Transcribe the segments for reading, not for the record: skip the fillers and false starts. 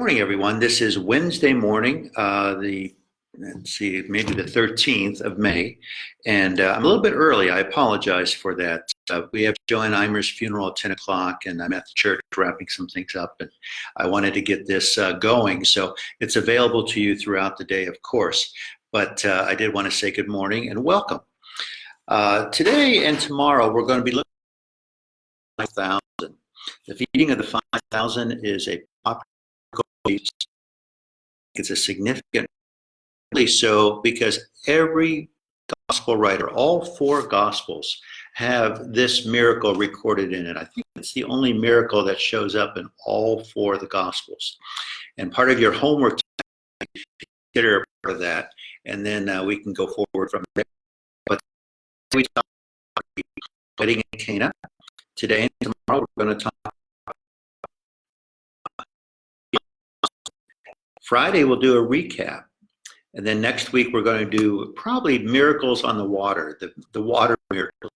morning, everyone. This is Wednesday morning, maybe the 13th of May, and I'm a little bit early. I apologize for that. We have Joanne Eimer's funeral at 10 o'clock, and I'm at the church wrapping some things up, and I wanted to get this going, so it's available to you throughout the day, of course, but I did want to say good morning and welcome. Today and tomorrow, we're going to be looking at 5,000. The feeding of the 5,000 is a popular goal. It's a significant, so because every gospel writer, all four gospels, have this miracle recorded in it. I think it's the only miracle that shows up in all four of the gospels. And part of your homework, consider part of that, and then we can go forward from there. But we talk about the wedding in Cana. Today and tomorrow we're going to talk. Friday we'll do a recap, and then next week we're going to do probably miracles on the water, the water miracles.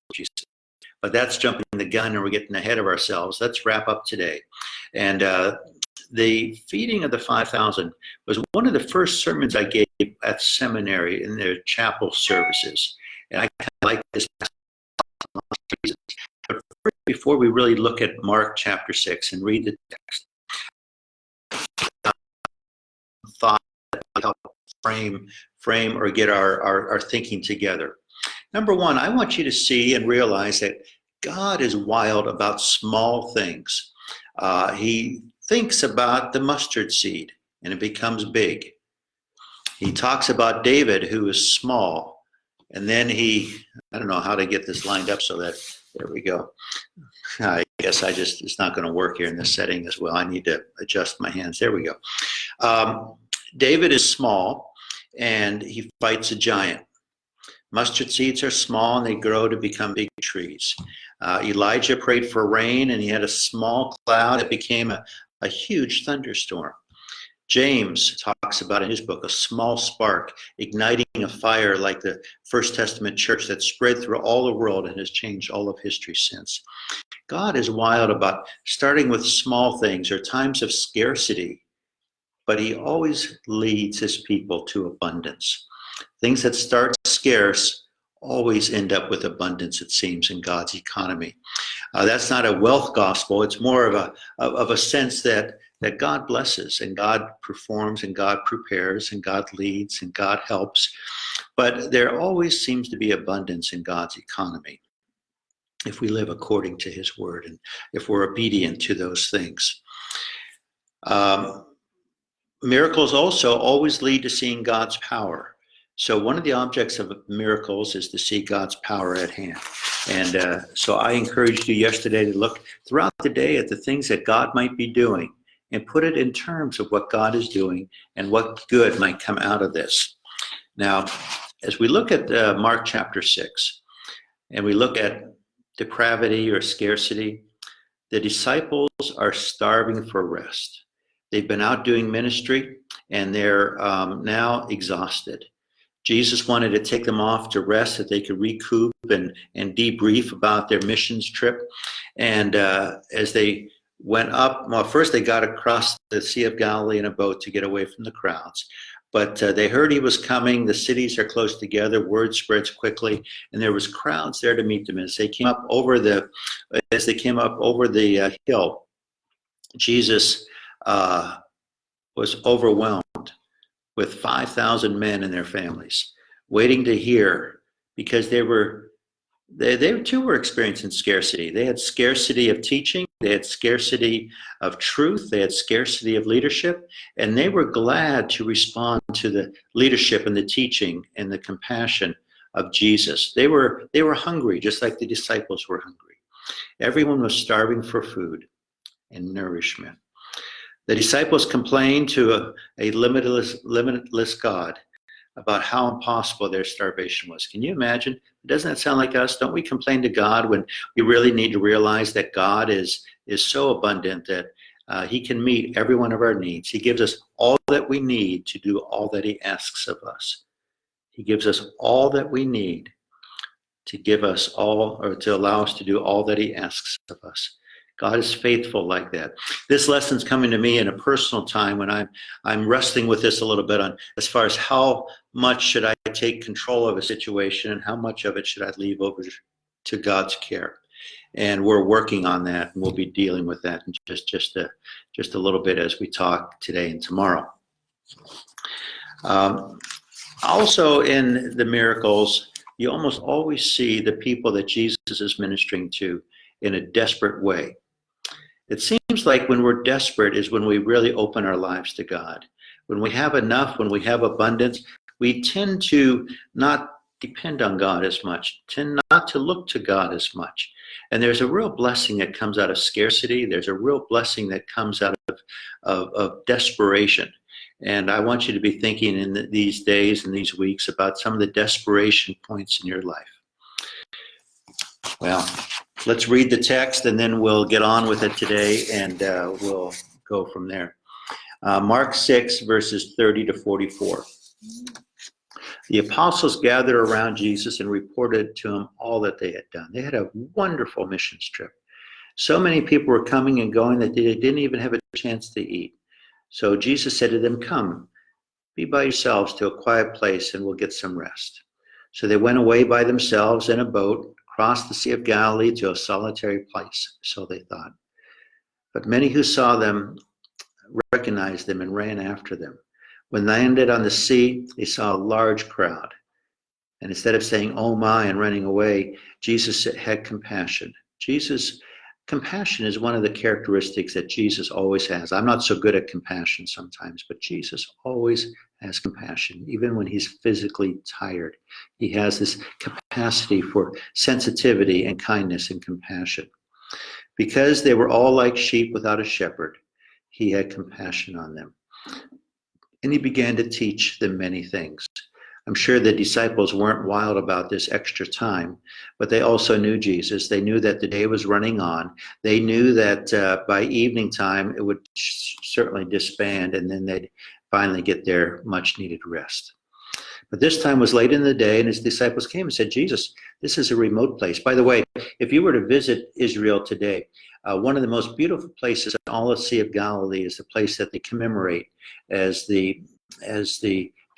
But that's jumping the gun, and we're getting ahead of ourselves. Let's wrap up today. And the feeding of the 5,000 was one of the first sermons I gave at seminary in their chapel services, and I kind of like this. But first, before we really look at Mark chapter 6 and read the text, thought help frame or get our thinking together. Number one, I want you to see and realize that God is wild about small things. He thinks about the mustard seed and it becomes big. He talks about David, who is small, and then I don't know how to get this lined up so that, there we go. I guess it's not going to work here in this setting as well. I need to adjust my hands. There we go. David is small, and he fights a giant. Mustard seeds are small, and they grow to become big trees. Elijah prayed for rain, and he had a small cloud. It became a huge thunderstorm. James talks about in his book a small spark igniting a fire like the First Testament church that spread through all the world and has changed all of history since. God is wild about starting with small things or times of scarcity, but he always leads his people to abundance. Things that start scarce always end up with abundance, it seems, in God's economy. That's not a wealth gospel. It's more of a sense that God blesses and God performs and God prepares and God leads and God helps. But there always seems to be abundance in God's economy if we live according to his word and if we're obedient to those things. Miracles also always lead to seeing God's power. So one of the objects of miracles is to see God's power at hand. And so I encouraged you yesterday to look throughout the day at the things that God might be doing and put it in terms of what God is doing and what good might come out of this. Now, as we look at Mark chapter 6, and we look at depravity or scarcity, the disciples are starving for rest. They've been out doing ministry, and they're now exhausted. Jesus wanted to take them off to rest so they could recoup and debrief about their missions trip. And as they went up, well, first they got across the Sea of Galilee in a boat to get away from the crowds. But they heard he was coming. The cities are close together. Word spreads quickly, and there was crowds there to meet them. As they came up over the hill, Jesus was overwhelmed with 5,000 men and their families, waiting to hear, because they too were experiencing scarcity. They had scarcity of teaching, they had scarcity of truth, they had scarcity of leadership, and they were glad to respond to the leadership and the teaching and the compassion of Jesus. They were hungry, just like the disciples were hungry. Everyone was starving for food and nourishment. The disciples complained to a limitless God about how impossible their starvation was. Can you imagine? Doesn't that sound like us? Don't we complain to God when we really need to realize that God is so abundant that he can meet every one of our needs. He gives us all that we need to do all that he asks of us. He gives us all that we need to give us all, or to allow us to do all that he asks of us. God is faithful like that. This lesson's coming to me in a personal time when I'm wrestling with this a little bit on as far as how much should I take control of a situation and how much of it should I leave over to God's care. And we're working on that, and we'll be dealing with that in just a little bit as we talk today and tomorrow. Also in the miracles, you almost always see the people that Jesus is ministering to in a desperate way. It seems like when we're desperate is when we really open our lives to God. When we have enough, when we have abundance, we tend to not depend on God as much, tend not to look to God as much. And there's a real blessing that comes out of scarcity. There's a real blessing that comes out of desperation. And I want you to be thinking in these days and these weeks about some of the desperation points in your life. Well, let's read the text and then we'll get on with it today, and we'll go from there. Mark 6, verses 30 to 44. The apostles gathered around Jesus and reported to him all that they had done. They had a wonderful missions trip. So many people were coming and going that they didn't even have a chance to eat. So Jesus said to them, "Come, be by yourselves to a quiet place and we'll get some rest." So they went away by themselves in a boat, crossed the Sea of Galilee to a solitary place, so they thought. But many who saw them recognized them and ran after them. When they landed on the sea, they saw a large crowd. And instead of saying, "Oh my," and running away, Jesus had compassion. Compassion is one of the characteristics that Jesus always has. I'm not so good at compassion sometimes, but Jesus always has compassion, even when he's physically tired. He has this capacity for sensitivity and kindness and compassion. Because they were all like sheep without a shepherd, he had compassion on them. And he began to teach them many things. I'm sure the disciples weren't wild about this extra time, but they also knew Jesus. They knew that the day was running on. They knew that by evening time it would certainly disband, and then they'd finally get their much needed rest. But this time was late in the day, and his disciples came and said, "Jesus, this is a remote place." By the way, if you were to visit Israel today, one of the most beautiful places in all of the Sea of Galilee is the place that they commemorate as the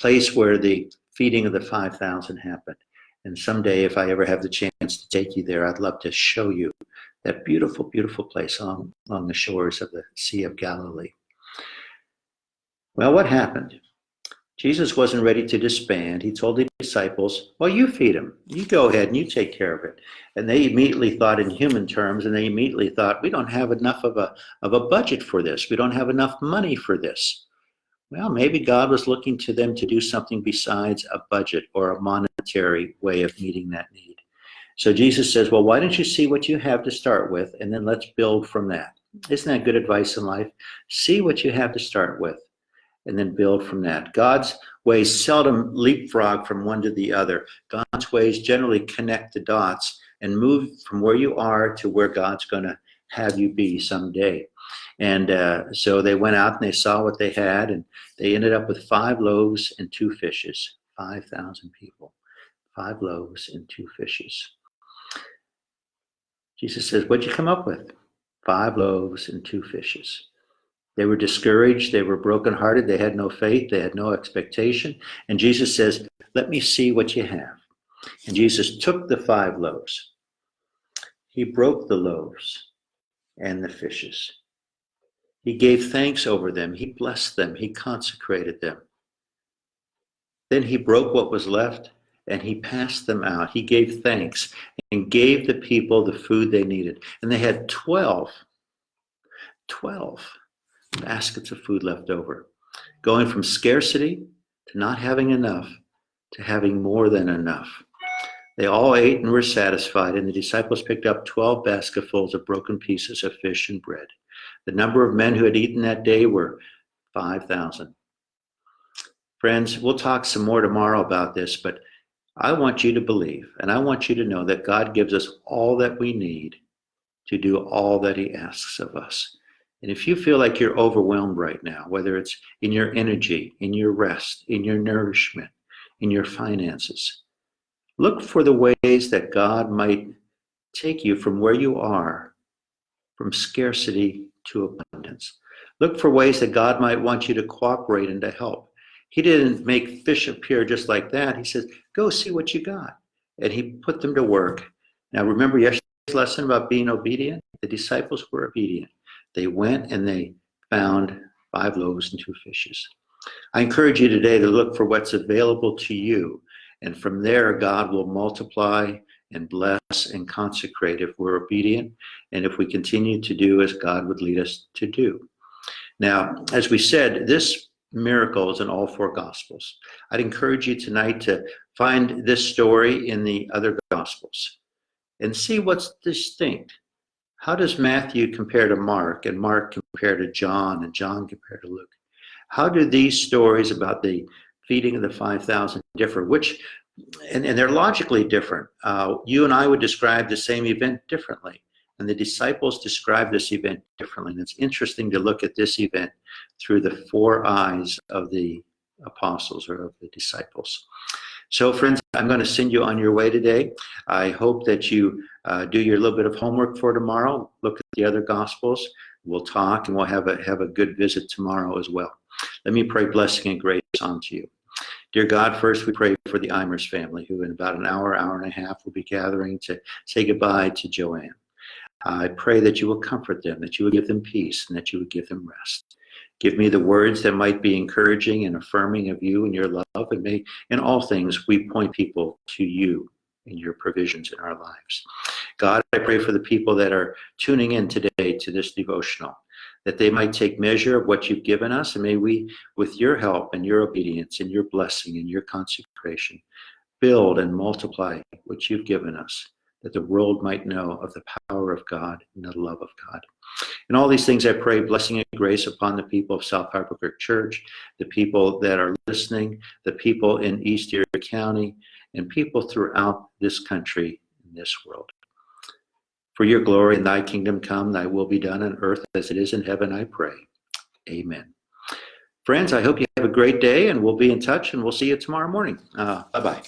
place where the feeding of the 5,000 happened. And someday, if I ever have the chance to take you there, I'd love to show you that beautiful, beautiful place along the shores of the Sea of Galilee. Well, what happened? Jesus wasn't ready to disband. He told the disciples, "Well, you feed him. You go ahead and you take care of it." And they immediately thought in human terms, and they immediately thought, "We don't have enough of a budget for this. We don't have enough money for this." Well, maybe God was looking to them to do something besides a budget or a monetary way of meeting that need. So Jesus says, "Well, why don't you see what you have to start with, and then let's build from that." Isn't that good advice in life? See what you have to start with, and then build from that. God's ways seldom leapfrog from one to the other. God's ways generally connect the dots and move from where you are to where God's going to have you be someday. And so they went out and they saw what they had, and they ended up with 5 loaves and 2 fishes, 5,000 people, 5 loaves and 2 fishes. Jesus says, "What'd you come up with?" 5 loaves and 2 fishes. They were discouraged. They were brokenhearted. They had no faith. They had no expectation. And Jesus says, "Let me see what you have." And Jesus took the 5 loaves. He broke the loaves and the fishes. He gave thanks over them. He blessed them. He consecrated them. Then he broke what was left and he passed them out. He gave thanks and gave the people the food they needed. And they had 12 baskets of food left over, going from scarcity to not having enough to having more than enough. They all ate and were satisfied, and the disciples picked up 12 basketfuls of broken pieces of fish and bread. The number of men who had eaten that day were 5,000. Friends, we'll talk some more tomorrow about this, but I want you to believe, and I want you to know that God gives us all that we need to do all that he asks of us. And if you feel like you're overwhelmed right now, whether it's in your energy, in your rest, in your nourishment, in your finances, look for the ways that God might take you from where you are from scarcity to abundance. Look for ways that God might want you to cooperate and to help. He didn't make fish appear just like that. He says, go see what you got. And he put them to work. Now, remember yesterday's lesson about being obedient? The disciples were obedient. They went and they found 5 loaves and 2 fishes. I encourage you today to look for what's available to you. And from there, God will multiply and bless and consecrate if we're obedient and if we continue to do as God would lead us to do. Now, as we said, this miracle is in all 4 Gospels. I'd encourage you tonight to find this story in the other Gospels and see what's distinct. How does Matthew compare to Mark, and Mark compare to John, and John compare to Luke? How do these stories about the feeding of the 5,000 differ? And they're logically different. You and I would describe the same event differently, and the disciples describe this event differently. And it's interesting to look at this event through the 4 eyes of the apostles or of the disciples. So, friends, I'm going to send you on your way today. I hope that you do your little bit of homework for tomorrow. Look at the other Gospels. We'll talk, and we'll have a good visit tomorrow as well. Let me pray blessing and grace onto you. Dear God, first we pray for the Eimers family, who in about an hour and a half will be gathering to say goodbye to Joanne. I pray that you will comfort them, that you will give them peace, and that you would give them rest. Give me the words that might be encouraging and affirming of you and your love, and may in all things we point people to you and your provisions in our lives. God, I pray for the people that are tuning in today to this devotional, that they might take measure of what you've given us, and may we, with your help and your obedience and your blessing and your consecration, build and multiply what you've given us, that the world might know of the power of God and the love of God. And all these things I pray, blessing and grace upon the people of South Harbor Creek Church, the people that are listening, the people in East Erie County, and people throughout this country and this world. For your glory and thy kingdom come, thy will be done on earth as it is in heaven, I pray. Amen. Friends, I hope you have a great day, and we'll be in touch, and we'll see you tomorrow morning. Bye-bye.